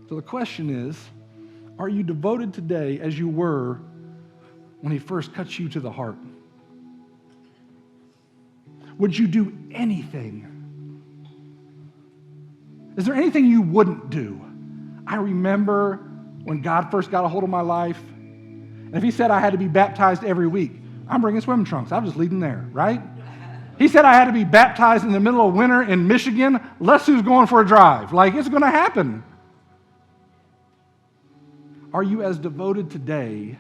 So the question is, are you devoted today as you were when he first cut you to the heart? Would you do anything? Is there anything you wouldn't do? I remember when God first got a hold of my life, and if he said I had to be baptized every week, I'm bringing swim trunks. I'll just leave them there, right? He said I had to be baptized in the middle of winter in Michigan. Leslie's going for a drive. Like, it's going to happen. Are you as devoted today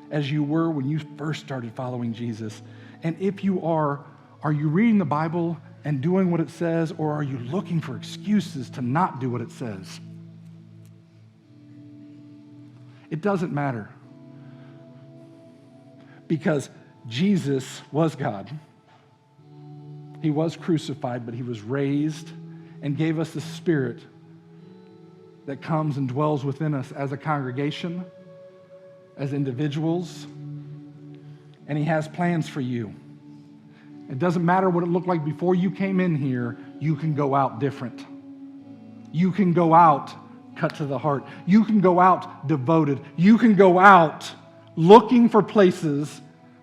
as you were when you first started following Jesus? And if you are you reading the Bible and doing what it says, or are you looking for excuses to not do what it says? It doesn't matter. Because Jesus was God. He was crucified, but he was raised and gave us the Spirit that comes and dwells within us as a congregation, as individuals, and he has plans for you. It doesn't matter what it looked like before you came in here, you can go out different. You can go out cut to the heart. You can go out devoted. You can go out looking for places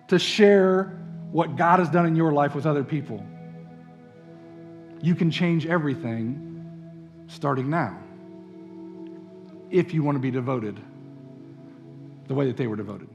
to share what God has done in your life with other people. You can change everything starting now if you want to be devoted the way that they were devoted.